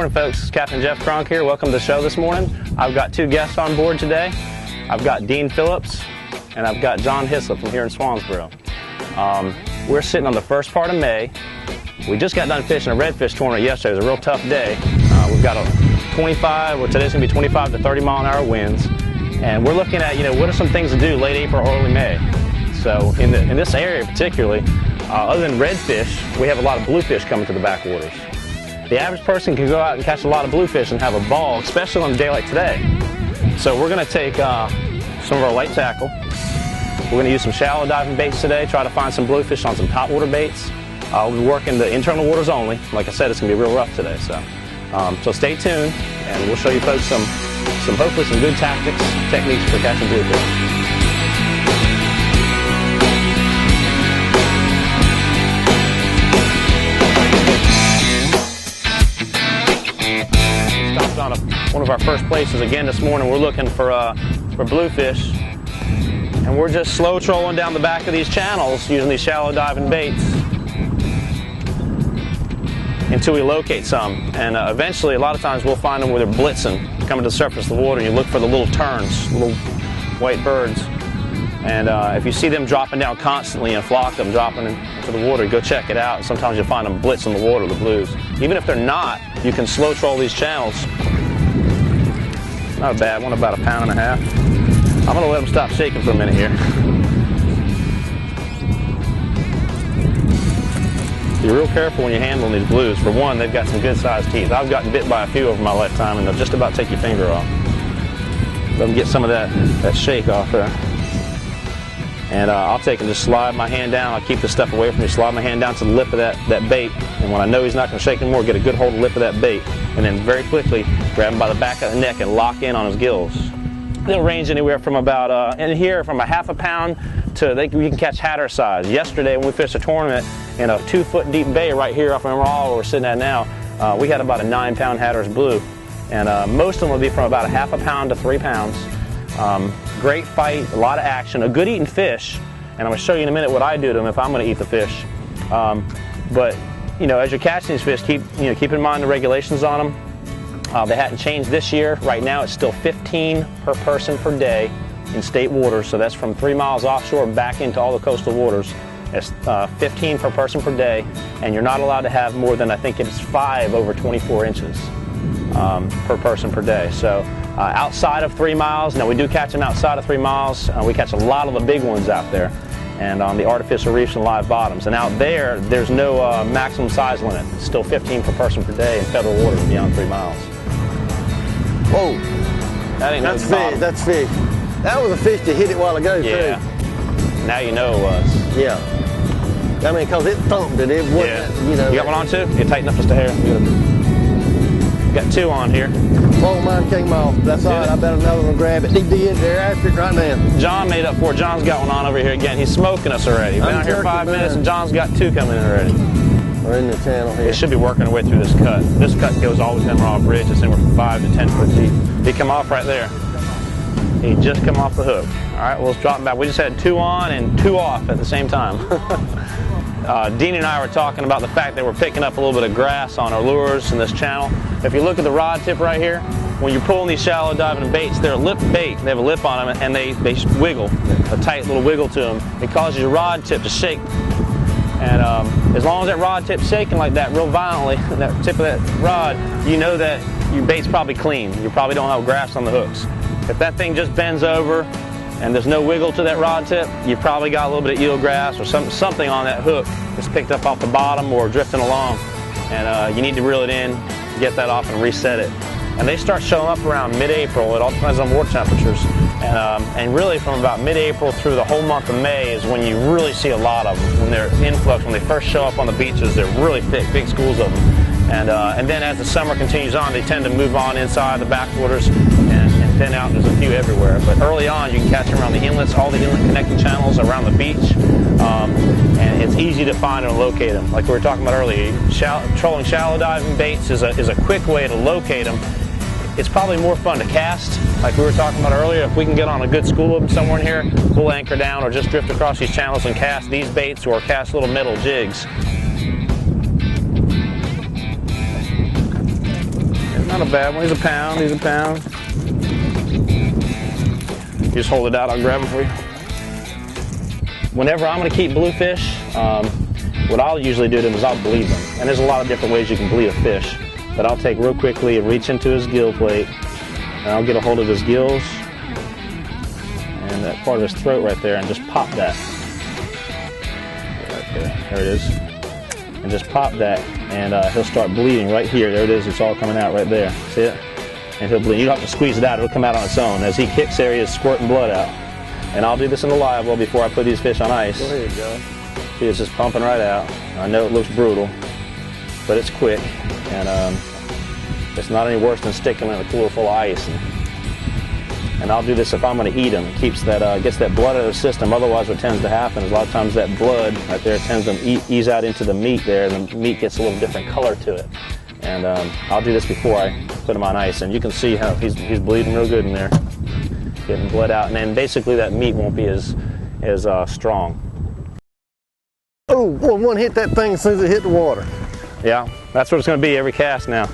morning, folks. Captain Jeff Cronk here. Welcome to the show this morning. I've got two guests on board today. I've got Dean Phillips and I've got John Hislop from here in Swansboro. We're sitting on the first part of May. We just got done fishing a redfish tournament yesterday. It was a real tough day. We've got a 25, well, today's going to be 25 to 30 mile an hour winds. And we're looking at, what are some things to do late April, early May. So in this area particularly, other than redfish, we have a lot of bluefish coming to the backwaters. The average person can go out and catch a lot of bluefish and have a ball, especially on a day like today. So we're going to take some of our light tackle. We're going to use some shallow diving baits today, try to find some bluefish on some topwater baits. We'll be working the internal waters only. Like I said, it's going to be real rough today. So stay tuned, and we'll show you folks some hopefully some good tactics, techniques for catching bluefish. On one of our first places again this morning. We're looking for bluefish, and we're just slow trolling down the back of these channels using these shallow diving baits until we locate some. And eventually, a lot of times we'll find them where they're blitzing, coming to the surface of the water, and you look for the little terns, little white birds. And if you see them dropping down constantly in a flock of them dropping into the water, go check it out. Sometimes you'll find them blitzing the water, the blues. Even if they're not, you can slow troll these channels. Not a bad one, about 1.5 pounds. I'm going to let them stop shaking for a minute here. Be real careful when you're handling these blues. For one, they've got some good sized teeth. I've gotten bit by a few over my lifetime, and they'll just about take your finger off. Let them get some of that shake off there. And I'll take and just slide my hand down. I'll keep this stuff away from me. Slide my hand down to the lip of that bait. And when I know he's not going to shake anymore, get a good hold of the lip of that bait. And then very quickly grab him by the back of the neck and lock in on his gills. They'll range anywhere from about, in here, from 1/2 pound to, you can catch hatter size. Yesterday when we fished a tournament in a 2-foot deep bay right here off of Emerald where we're sitting at now, we had about a 9-pound hatter's blue. And most of them will be from about 1/2 pound to 3 pounds. Great fight, a lot of action, a good eating fish, and I'm going to show you in a minute what I do to them if I'm going to eat the fish. But as you're catching these fish, keep in mind the regulations on them. They hadn't changed this year. Right now, it's still 15 per person per day in state waters. So that's from 3 miles offshore back into all the coastal waters. It's 15 per person per day, and you're not allowed to have more than, I think it's 5 over 24 inches per person per day. So. Outside of 3 miles, now we do catch them outside of 3 miles. We catch a lot of the big ones out there, and on the artificial reefs and live bottoms. And out there, there's no maximum size limit. It's still 15 per person per day in federal waters beyond 3 miles. Whoa, that ain't that's fish. That's fish. That was a fish that hit it a while ago yeah. too. Now you know it was. Yeah. I mean, because it thumped it. It wasn't. Yeah. You got one on too? You tighten up just a hair. Got 2 on here. Oh, mine came off. That's all right. I bet another one will grab it. He did. They're after it right now. John made up for it. John's got one on over here again. He's smoking us already. Been out here 5 minutes, and John's got 2 coming in already. We're in the channel here. They should be working their way through this cut. This cut goes all the way to Emerald Bridge. It's anywhere from 5 to 10 foot deep. He come off right there. He just come off the hook. All right, well, let's drop him back. We just had 2 on and 2 off at the same time. Dean and I were talking about the fact that we're picking up a little bit of grass on our lures in this channel. If you look at the rod tip right here, when you're pulling these shallow diving baits, they're a lip bait. They have a lip on them, and they wiggle, a tight little wiggle to them. It causes your rod tip to shake. And as long as that rod tip's shaking like that real violently, that tip of that rod, you know that your bait's probably clean. You probably don't have grass on the hooks. If that thing just bends over and there's no wiggle to that rod tip, you've probably got a little bit of eelgrass or something on that hook that's picked up off the bottom or drifting along. And you need to reel it in, get that off, and reset it. And they start showing up around mid-April. It all depends on water temperatures. And really from about mid-April through the whole month of May is when you really see a lot of them. When they're influx, when they first show up on the beaches, they're really thick, big schools of them. And then as the summer continues on, they tend to move on inside the backwaters and thin out. There's a few everywhere. But early on, you can catch them around the inlets, all the inlet connecting channels around the beach. And it's easy to find and locate them. Like we were talking about earlier, trolling shallow diving baits is a quick way to locate them. It's probably more fun to cast, like we were talking about earlier. If we can get on a good school of them somewhere in here, we'll anchor down or just drift across these channels and cast these baits or cast little metal jigs. Not a bad one. He's a pound. He's a pound. You just hold it out. I'll grab him for you. Whenever I'm going to keep bluefish, what I'll usually do to them is I'll bleed them. And there's a lot of different ways you can bleed a fish. But I'll take real quickly and reach into his gill plate, and I'll get a hold of his gills and that part of his throat right there, and just pop that. Right there it is. And just pop that, and he'll start bleeding right here. There it is. It's all coming out right there. See it? And he'll bleed. You don't have to squeeze it out. It'll come out on its own. As he kicks there, he is squirting blood out. And I'll do this in the live well before I put these fish on ice. Go ahead, John. See, it's just pumping right out. I know it looks brutal, but it's quick, and it's not any worse than sticking in a cooler full of ice. And I'll do this if I'm going to eat them. It keeps that, gets that blood out of the system. Otherwise, what tends to happen is a lot of times that blood right there tends to ease out into the meat there, and the meat gets a little different color to it. And I'll do this before I put them on ice, and you can see how he's bleeding real good in there, getting blood out, and then basically that meat won't be as strong. Oh, boy, one hit that thing as soon as it hit the water. Yeah, that's what it's going to be every cast now.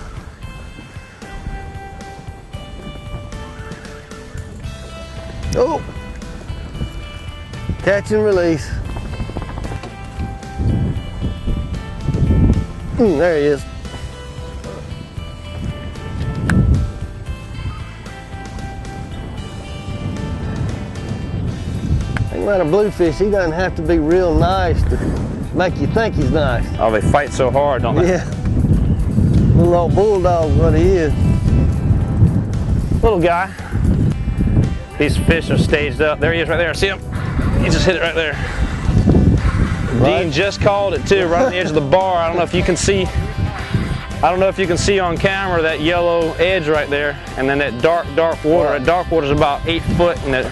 Oh, catch and release. There he is. Thing about a bluefish, he doesn't have to be real nice to make you think he's nice. Oh, they fight so hard, don't they? Yeah. Little old bulldog, what he is. Little guy. These fish are staged up. There he is right there. See him? He just hit it right there. Right. Dean just called it too, right on the edge of the bar. I don't know if you can see. I don't know if you can see on camera that yellow edge right there, and then that dark water. That dark water is about 8 foot, and that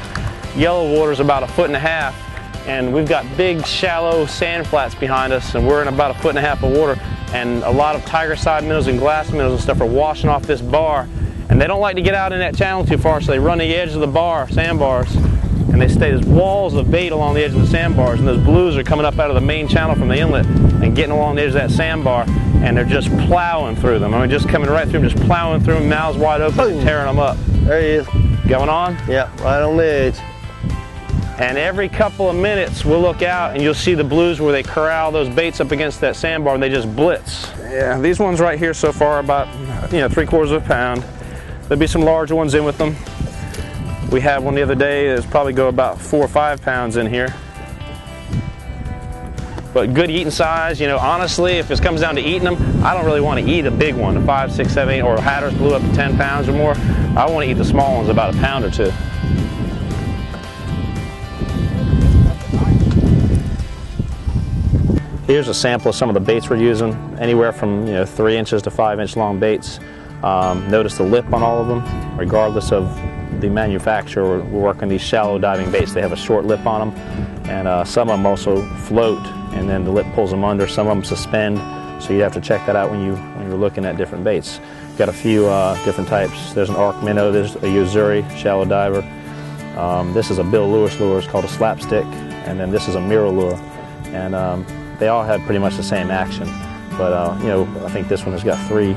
yellow water is about 1.5 feet. And we've got big, shallow sand flats behind us, and we're in about 1.5 feet of water. And a lot of tiger side minnows and glass minnows and stuff are washing off this bar. And they don't like to get out in that channel too far, so they run the edge of the bar, sandbars, and they stay. There's walls of bait along the edge of the sandbars, and those blues are coming up out of the main channel from the inlet and getting along the edge of that sandbar, and they're just plowing through them. I mean, just coming right through them, just plowing through them, mouths wide open, and tearing them up. There he is. Going on? Yeah, right on the edge. And every couple of minutes, we'll look out, and you'll see the blues where they corral those baits up against that sandbar, and they just blitz. Yeah, these ones right here so far are about, 3/4 of a pound. There'll be some larger ones in with them. We had one the other day that's probably go about 4 or 5 pounds in here. But good eating size, honestly, if it comes down to eating them, I don't really want to eat a big one, a 5, 6, 7, 8, or a Hatteras blue up to 10 pounds or more. I want to eat the small ones, about 1 pound or 2. Here's a sample of some of the baits we're using, anywhere from 3 inches to 5 inch long baits. Notice the lip on all of them, regardless of the manufacturer. We're working these shallow diving baits. They have a short lip on them, and some of them also float, and then the lip pulls them under. Some of them suspend, so you have to check that out when you're looking at different baits. Got a few different types. There's an arc minnow. There's a Uzuri shallow diver. This is a Bill Lewis lure. It's called a slapstick, and then this is a mirror lure, and they all have pretty much the same action. But I think this one has got three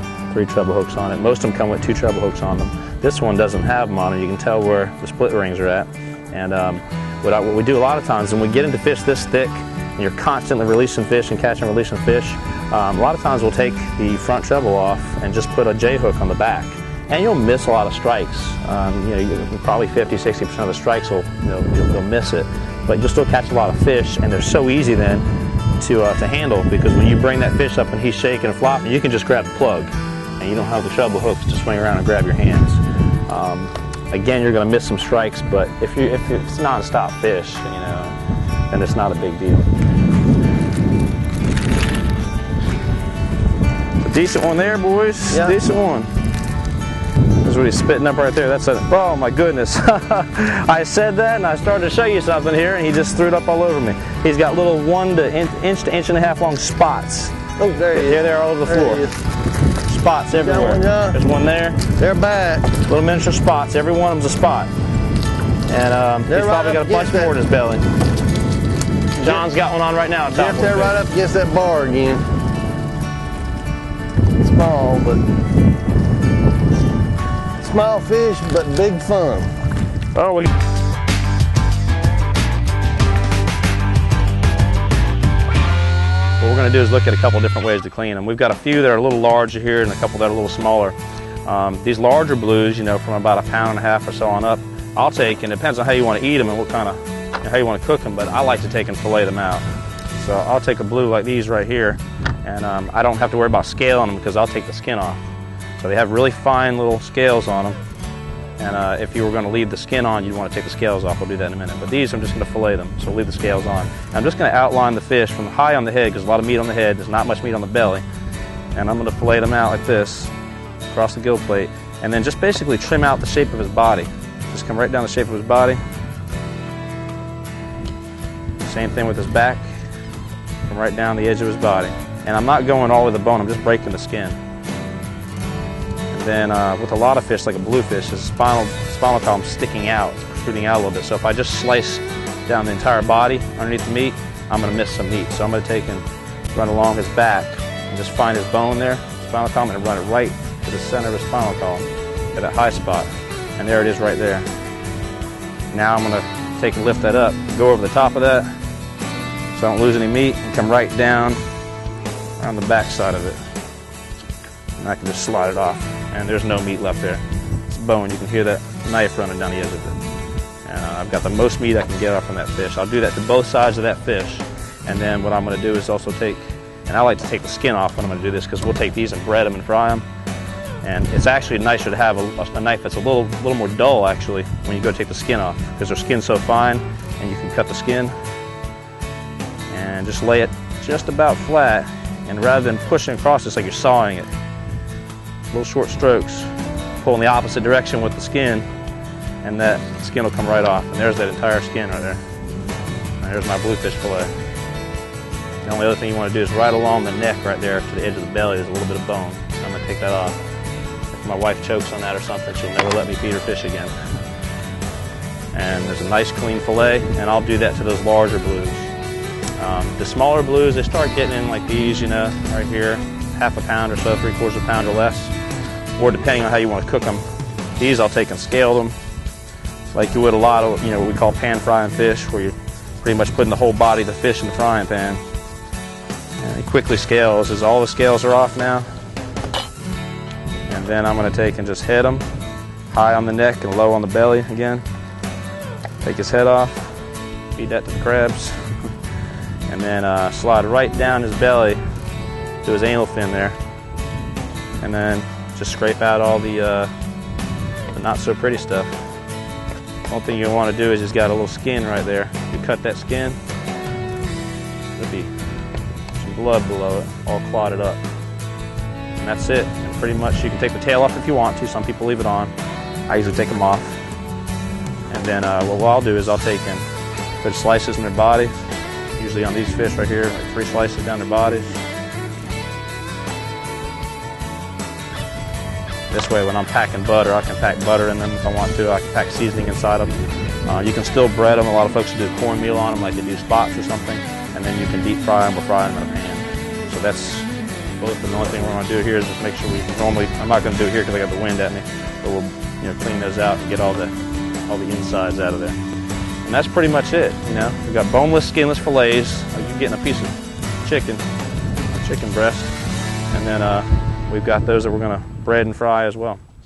treble hooks on it. Most of them come with 2 treble hooks on them. This one doesn't have them on it. You can tell where the split rings are at. And what we do a lot of times when we get into fish this thick, and you're constantly releasing fish and catching and releasing fish, a lot of times we'll take the front treble off and just put a J hook on the back. And you'll miss a lot of strikes. Probably 50–60% of the strikes you'll miss it. But you'll still catch a lot of fish, and they're so easy then to handle, because when you bring that fish up and he's shaking and flopping, you can just grab the plug, and you don't have the treble hooks to swing around and grab your hands. Again, you're going to miss some strikes, but if it's non-stop fish, then it's not a big deal. A decent one there, boys. Yeah. Decent one. That's what he's spitting up right there. Oh my goodness. I said that and I started to show you something here, and he just threw it up all over me. He's got little 1 to inch to 1.5 inch long spots. Oh, there he is. Here they are all over the floor. Spots everywhere. There's one there. They're back. Little miniature spots. Every one of them's a spot. And he's probably got a bunch more in his belly. John's got one on right now. Jeff, they're right up against that bar again. Small, but small fish, but big fun. Oh, we. What we're going to do is look at a couple different ways to clean them. We've got a few that are a little larger here and a couple that are a little smaller. These larger blues, you know, from about 1.5 pounds or so on up, I'll take, and it depends on how you want to eat them and what kind of, you know, how you want to cook them, but I like to take and fillet them out. So I'll take a blue like these right here, and I don't have to worry about scaling them because I'll take the skin off. So they have really fine little scales on them, and if you were going to leave the skin on, you'd want to take the scales off. We'll do that in a minute. But these, I'm just going to fillet them, so we'll leave the scales on. And I'm just going to outline the fish from high on the head, because there's a lot of meat on the head, there's not much meat on the belly. And I'm going to fillet them out like this, across the gill plate, and then just basically trim out the shape of his body. Just come right down the shape of his body. Same thing with his back. Come right down the edge of his body. And I'm not going all the way to the bone, I'm just breaking the skin. And then with a lot of fish, like a bluefish, his spinal column sticking out, it's protruding out a little bit. So if I just slice down the entire body underneath the meat, I'm going to miss some meat. So I'm going to take and run along his back and just find his bone there, spinal column, and run it right to the center of his spinal column at that high spot. And there it is right there. Now I'm going to take and lift that up, go over the top of that so I don't lose any meat, and come right down around the back side of it. And I can just slide it off, and there's no meat left there. It's bone. You can hear that knife running down the edge of it. And I've got the most meat I can get off from that fish. I'll do that to both sides of that fish. And then what I'm going to do is also take, and I like to take the skin off when I'm going to do this, because we'll take these and bread them and fry them. And it's actually nicer to have a knife that's a little more dull, actually, when you go take the skin off, because their skin's so fine, and you can cut the skin and just lay it just about flat. And rather than pushing across, it's like you're sawing it. Little short strokes, pull in the opposite direction with the skin, and that skin will come right off. And there's that entire skin right there. And there's my bluefish fillet. The only other thing you want to do is right along the neck right there to the edge of the belly, there's a little bit of bone. So I'm going to take that off. If my wife chokes on that or something, she'll never let me feed her fish again. And there's a nice clean fillet, and I'll do that to those larger blues. The smaller blues, they start getting in like these, you know, right here, 1/2 pound or so, 3/4 pound or less, or depending on how you want to cook them. These I'll take and scale them like you would a lot of, you know, what we call pan frying fish, where you're pretty much putting the whole body of the fish in the frying pan. And it quickly scales, as all the scales are off now. And then I'm going to take and just head them high on the neck and low on the belly again. Take his head off, feed that to the crabs, and then slide right down his belly to his anal fin there, and then just scrape out all the not so pretty stuff. One thing you want to do is just got a little skin right there. You cut that skin, there'll be some blood below it, all clotted up. And that's it. And pretty much you can take the tail off if you want to. Some people leave it on. I usually take them off. And then what I'll do is I'll take and put slices in their body. Usually on these fish right here, like 3 slices down their bodies. This way when I'm packing butter, I can pack butter in them if I want to. I can pack seasoning inside them. You can still bread them. A lot of folks do cornmeal on them, like they do spots or something. And then you can deep fry them or fry them in a pan. So that's both. The only thing we're going to do here is just make sure we normally, I'm not going to do it here because I got the wind at me, but we'll clean those out and get all the insides out of there. And that's pretty much it. We've got boneless, skinless fillets, like you're getting a piece of chicken breast, and then we've got those that we're going to bread and fry as well.